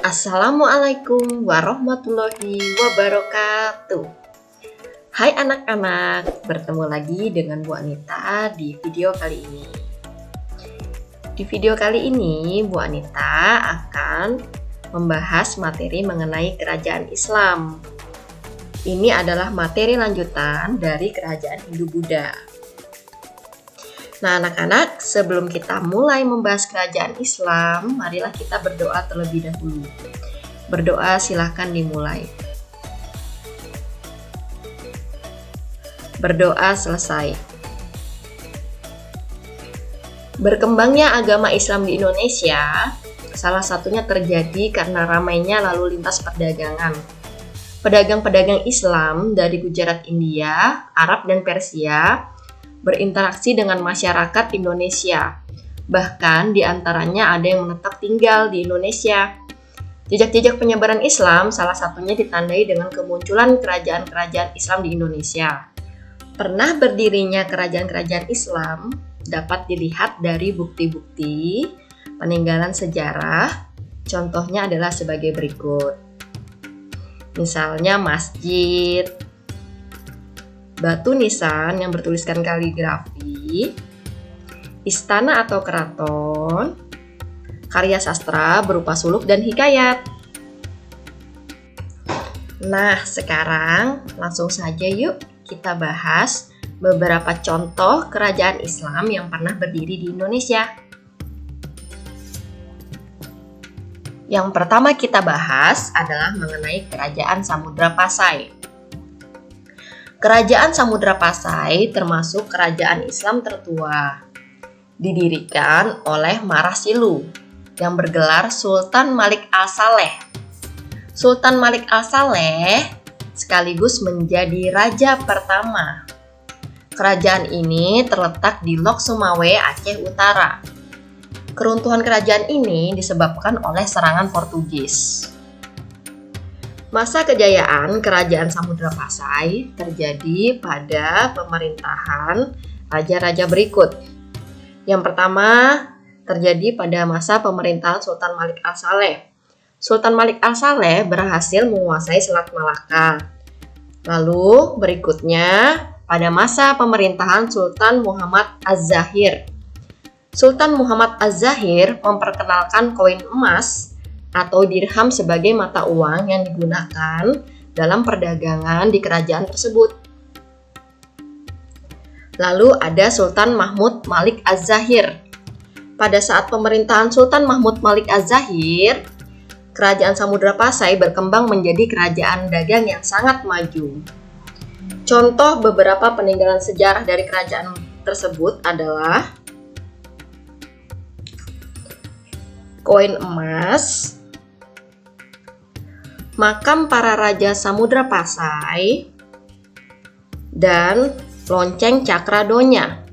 Assalamualaikum warahmatullahi wabarakatuh. Hai anak-anak, bertemu lagi dengan Bu Anita di video kali ini. Di video kali ini, Bu Anita akan membahas materi mengenai kerajaan Islam. Ini adalah materi lanjutan dari kerajaan Hindu-Buddha. Nah, anak-anak, sebelum kita mulai membahas kerajaan Islam, marilah kita berdoa terlebih dahulu. Berdoa silahkan dimulai. Berdoa selesai. Berkembangnya agama Islam di Indonesia, salah satunya terjadi karena ramainya lalu lintas perdagangan. Pedagang-pedagang Islam dari Gujarat, India, Arab, dan Persia berinteraksi dengan masyarakat Indonesia. Bahkan di antaranya ada yang menetap tinggal di Indonesia. Jejak-jejak penyebaran Islam salah satunya ditandai dengan kemunculan kerajaan-kerajaan Islam di Indonesia. Pernah berdirinya kerajaan-kerajaan Islam dapat dilihat dari bukti-bukti peninggalan sejarah. Contohnya adalah sebagai berikut. Misalnya masjid, batu nisan yang bertuliskan kaligrafi, istana atau keraton, karya sastra berupa suluk dan hikayat. Nah, sekarang langsung saja yuk kita bahas beberapa contoh kerajaan Islam yang pernah berdiri di Indonesia. Yang pertama kita bahas adalah mengenai Kerajaan Samudra Pasai. Kerajaan Samudra Pasai termasuk kerajaan Islam tertua. Didirikan oleh Marasilu yang bergelar Sultan Malik Al-Saleh. Sultan Malik Al-Saleh sekaligus menjadi raja pertama. Kerajaan ini terletak di Lok Sumawe, Aceh Utara. Keruntuhan kerajaan ini disebabkan oleh serangan Portugis. Masa kejayaan Kerajaan Samudra Pasai terjadi pada pemerintahan raja-raja berikut. Yang pertama terjadi pada masa pemerintahan Sultan Malik Al-Saleh. Sultan Malik Al-Saleh berhasil menguasai Selat Malaka. Lalu berikutnya pada masa pemerintahan Sultan Muhammad Az-Zahir. Sultan Muhammad Az-Zahir memperkenalkan koin emas atau dirham sebagai mata uang yang digunakan dalam perdagangan di kerajaan tersebut. Lalu ada Sultan Mahmud Malik Az-Zahir. Pada saat pemerintahan Sultan Mahmud Malik Az-Zahir, Kerajaan Samudra Pasai berkembang menjadi kerajaan dagang yang sangat maju. Contoh beberapa peninggalan sejarah dari kerajaan tersebut adalah koin emas, makam para raja Samudra Pasai, dan lonceng Cakradonya.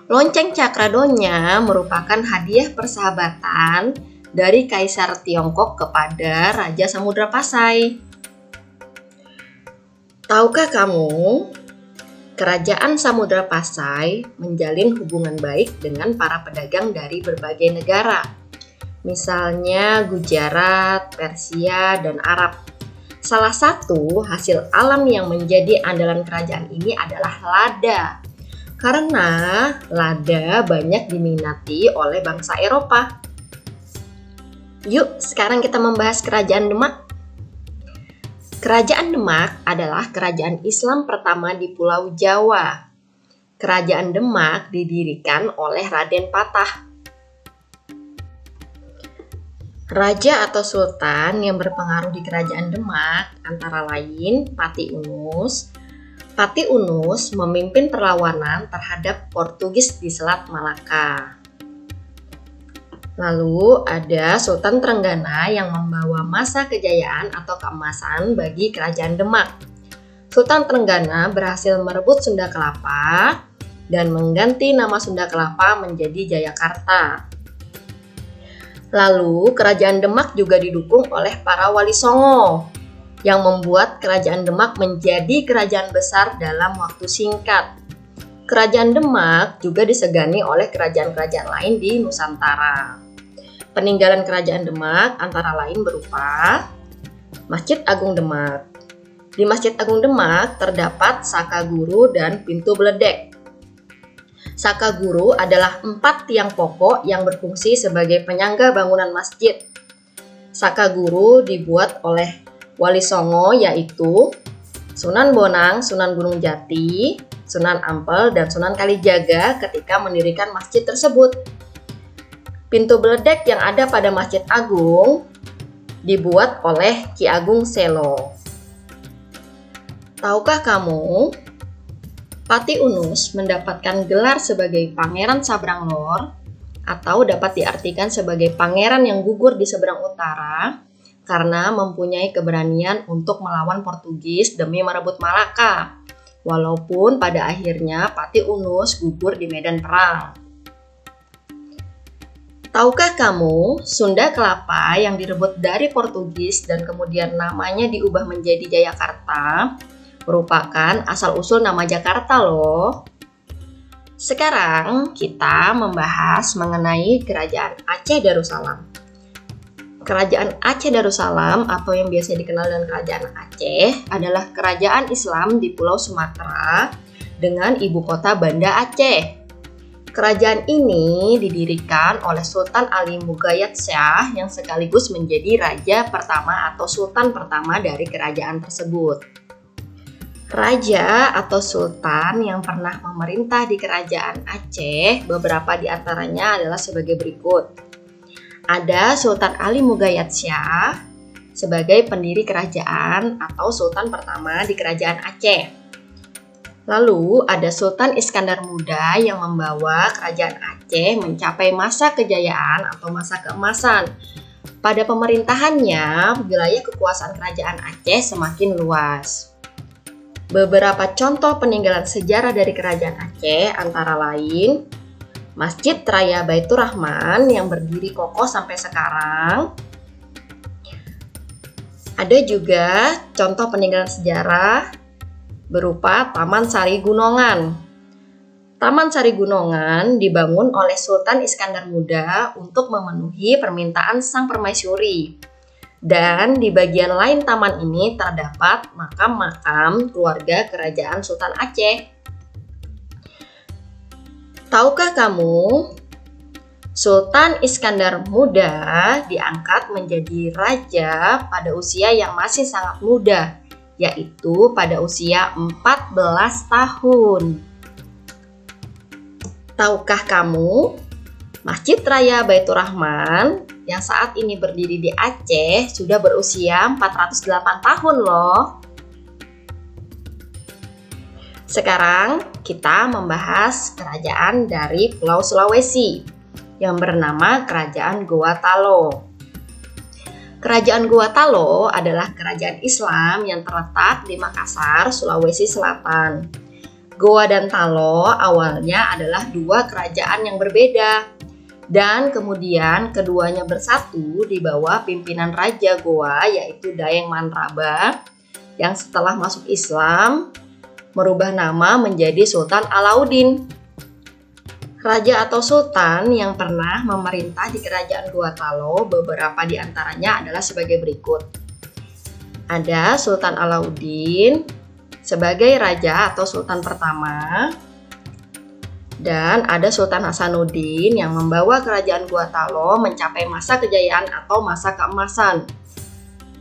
Lonceng Cakradonya merupakan hadiah persahabatan dari Kaisar Tiongkok kepada Raja Samudra Pasai. Tahukah kamu, Kerajaan Samudra Pasai menjalin hubungan baik dengan para pedagang dari berbagai negara. Misalnya Gujarat, Persia, dan Arab. Salah satu hasil alam yang menjadi andalan kerajaan ini adalah lada. Karena lada banyak diminati oleh bangsa Eropa. Yuk, sekarang kita membahas Kerajaan Demak. Kerajaan Demak adalah kerajaan Islam pertama di Pulau Jawa. Kerajaan Demak didirikan oleh Raden Patah. Raja atau sultan yang berpengaruh di Kerajaan Demak antara lain Pati Unus. Pati Unus memimpin perlawanan terhadap Portugis di Selat Malaka. Lalu ada Sultan Trenggana yang membawa masa kejayaan atau keemasan bagi Kerajaan Demak. Sultan Trenggana berhasil merebut Sunda Kelapa dan mengganti nama Sunda Kelapa menjadi Jayakarta. Lalu Kerajaan Demak juga didukung oleh para Wali Songo yang membuat Kerajaan Demak menjadi kerajaan besar dalam waktu singkat. Kerajaan Demak juga disegani oleh kerajaan-kerajaan lain di Nusantara. Peninggalan Kerajaan Demak antara lain berupa Masjid Agung Demak. Di Masjid Agung Demak terdapat Saka Guru dan Pintu Beledek. Saka Guru adalah 4 tiang pokok yang berfungsi sebagai penyangga bangunan masjid. Saka Guru dibuat oleh Wali Songo, yaitu Sunan Bonang, Sunan Gunung Jati, Sunan Ampel, dan Sunan Kalijaga ketika mendirikan masjid tersebut. Pintu beledek yang ada pada Masjid Agung dibuat oleh Ki Agung Selo. Tahukah kamu, Pati Unus mendapatkan gelar sebagai Pangeran Sabranglor atau dapat diartikan sebagai pangeran yang gugur di seberang utara karena mempunyai keberanian untuk melawan Portugis demi merebut Malaka, walaupun pada akhirnya Pati Unus gugur di medan perang. Tahukah kamu, Sunda Kelapa yang direbut dari Portugis dan kemudian namanya diubah menjadi Jayakarta merupakan asal-usul nama Jakarta loh. Sekarang kita membahas mengenai Kerajaan Aceh Darussalam. Kerajaan Aceh Darussalam atau yang biasa dikenal dengan Kerajaan Aceh adalah kerajaan Islam di Pulau Sumatera dengan ibu kota Banda Aceh. Kerajaan ini didirikan oleh Sultan Ali Mughayat Shah yang sekaligus menjadi raja pertama atau sultan pertama dari kerajaan tersebut. Raja atau sultan yang pernah memerintah di Kerajaan Aceh, beberapa di antaranya adalah sebagai berikut. Ada Sultan Ali Mughayat Shah sebagai pendiri kerajaan atau sultan pertama di Kerajaan Aceh. Lalu ada Sultan Iskandar Muda yang membawa Kerajaan Aceh mencapai masa kejayaan atau masa keemasan. Pada pemerintahannya, wilayah kekuasaan Kerajaan Aceh semakin luas. Beberapa contoh peninggalan sejarah dari Kerajaan Aceh antara lain Masjid Raya Baitur Rahman yang berdiri kokoh sampai sekarang. Ada juga contoh peninggalan sejarah berupa Taman Sari Gunongan. Taman Sari Gunongan dibangun oleh Sultan Iskandar Muda untuk memenuhi permintaan sang permaisuri. Dan di bagian lain taman ini terdapat makam-makam keluarga Kerajaan Sultan Aceh. Tahukah kamu, Sultan Iskandar Muda diangkat menjadi raja pada usia yang masih sangat muda, yaitu pada usia 14 tahun. Tahukah kamu, Masjid Raya Baitur Rahman yang saat ini berdiri di Aceh sudah berusia 408 tahun loh. Sekarang kita membahas kerajaan dari Pulau Sulawesi yang bernama Kerajaan Goa Talo. Kerajaan Goa Talo adalah kerajaan Islam yang terletak di Makassar, Sulawesi Selatan. Goa dan Talo awalnya adalah 2 kerajaan yang berbeda. Dan kemudian keduanya bersatu di bawah pimpinan Raja Goa yaitu Dayeng Manraba yang setelah masuk Islam merubah nama menjadi Sultan Alauddin. Raja atau sultan yang pernah memerintah di Kerajaan Goa Talo beberapa di antaranya adalah sebagai berikut. Ada Sultan Alauddin sebagai raja atau sultan pertama. Dan ada Sultan Hasanuddin yang membawa Kerajaan Goa Talo mencapai masa kejayaan atau masa keemasan.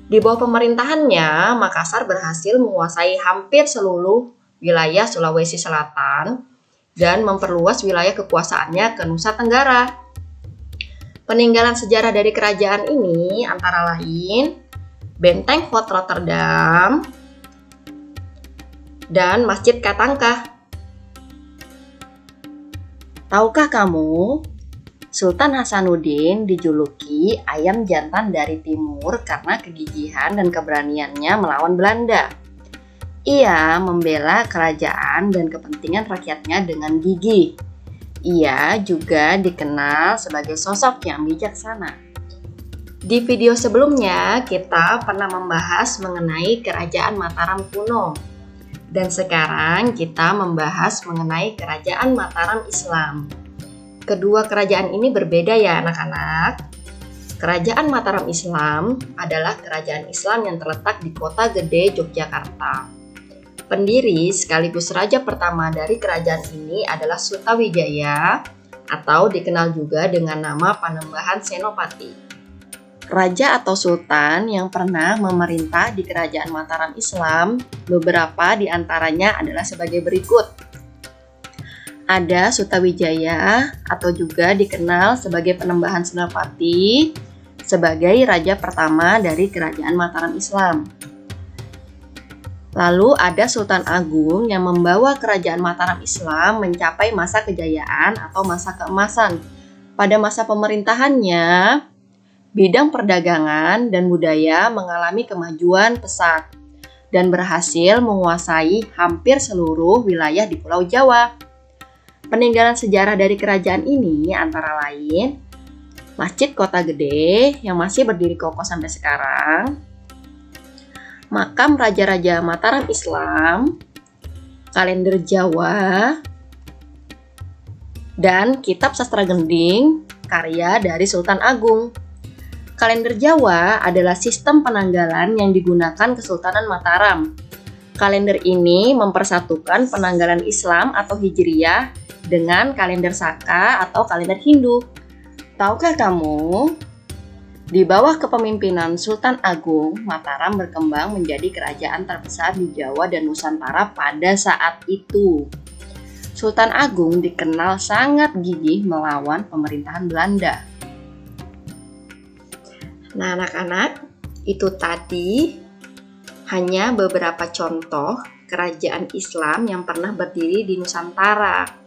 Di bawah pemerintahannya, Makassar berhasil menguasai hampir seluruh wilayah Sulawesi Selatan dan memperluas wilayah kekuasaannya ke Nusa Tenggara. Peninggalan sejarah dari kerajaan ini antara lain Benteng Fort Rotterdam dan Masjid Katangkah. Tahukah kamu, Sultan Hasanuddin dijuluki ayam jantan dari timur karena kegigihan dan keberaniannya melawan Belanda. Ia membela kerajaan dan kepentingan rakyatnya dengan gigih. Ia juga dikenal sebagai sosok yang bijaksana. Di video sebelumnya, kita pernah membahas mengenai Kerajaan Mataram kuno. Dan sekarang kita membahas mengenai Kerajaan Mataram Islam. Kedua kerajaan ini berbeda ya anak-anak. Kerajaan Mataram Islam adalah kerajaan Islam yang terletak di Kota Gede, Yogyakarta. Pendiri sekaligus raja pertama dari kerajaan ini adalah Sutawijaya atau dikenal juga dengan nama Panembahan Senopati. Raja atau sultan yang pernah memerintah di kerajaan Mataram Islam, beberapa di antaranya adalah sebagai berikut. Ada Sutawijaya atau juga dikenal sebagai Panembahan Senopati sebagai raja pertama dari kerajaan Mataram Islam. Lalu ada Sultan Agung yang membawa kerajaan Mataram Islam mencapai masa kejayaan atau masa keemasan. Pada masa pemerintahannya, bidang perdagangan dan budaya mengalami kemajuan pesat dan berhasil menguasai hampir seluruh wilayah di Pulau Jawa. Peninggalan sejarah dari kerajaan ini antara lain Masjid Kota Gede yang masih berdiri kokoh sampai sekarang, makam Raja-Raja Mataram Islam, kalender Jawa, dan kitab sastra gending karya dari Sultan Agung. Kalender Jawa adalah sistem penanggalan yang digunakan Kesultanan Mataram. Kalender ini mempersatukan penanggalan Islam atau Hijriyah dengan kalender Saka atau kalender Hindu. Tahukah kamu? Di bawah kepemimpinan Sultan Agung, Mataram berkembang menjadi kerajaan terbesar di Jawa dan Nusantara pada saat itu. Sultan Agung dikenal sangat gigih melawan pemerintahan Belanda. Nah, anak-anak, itu tadi hanya beberapa contoh kerajaan Islam yang pernah berdiri di Nusantara.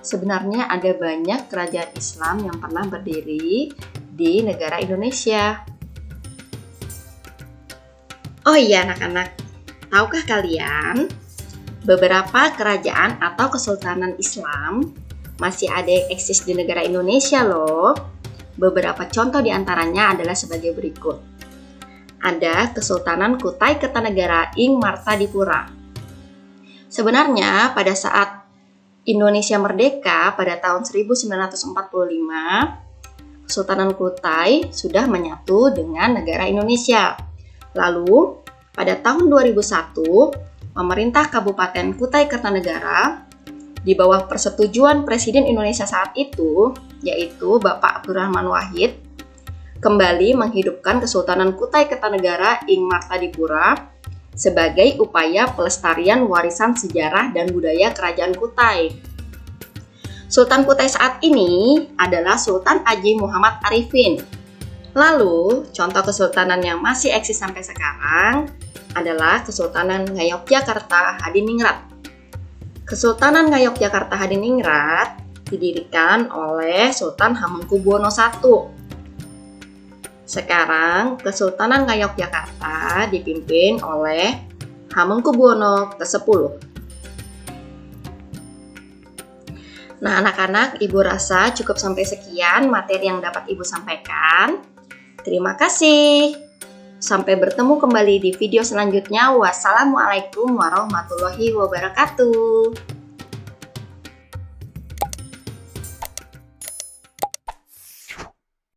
Sebenarnya ada banyak kerajaan Islam yang pernah berdiri di negara Indonesia. Oh iya anak-anak, tahukah kalian beberapa kerajaan atau kesultanan Islam masih ada yang eksis di negara Indonesia loh. Beberapa contoh diantaranya adalah sebagai berikut. Ada Kesultanan Kutai Kertanegara ing Martadipura. Sebenarnya pada saat Indonesia merdeka pada tahun 1945, Kesultanan Kutai sudah menyatu dengan negara Indonesia. Lalu, pada tahun 2001, pemerintah Kabupaten Kutai Kertanegara di bawah persetujuan Presiden Indonesia saat itu, yaitu Bapak Abdurrahman Wahid, kembali menghidupkan Kesultanan Kutai Kertanegara ing Martadipura sebagai upaya pelestarian warisan sejarah dan budaya Kerajaan Kutai. Sultan Kutai saat ini adalah Sultan Haji Muhammad Arifin. Lalu, contoh kesultanan yang masih eksis sampai sekarang adalah Kesultanan Ngayogyakarta Hadiningrat. Kesultanan Ngayogyakarta Hadiningrat didirikan oleh Sultan Hamengkubuwono I. Sekarang, Kesultanan Ngayogyakarta dipimpin oleh Hamengkubuwono ke-10. Nah, anak-anak, Ibu rasa cukup sampai sekian materi yang dapat Ibu sampaikan. Terima kasih. Sampai bertemu kembali di video selanjutnya. Wassalamualaikum warahmatullahi wabarakatuh.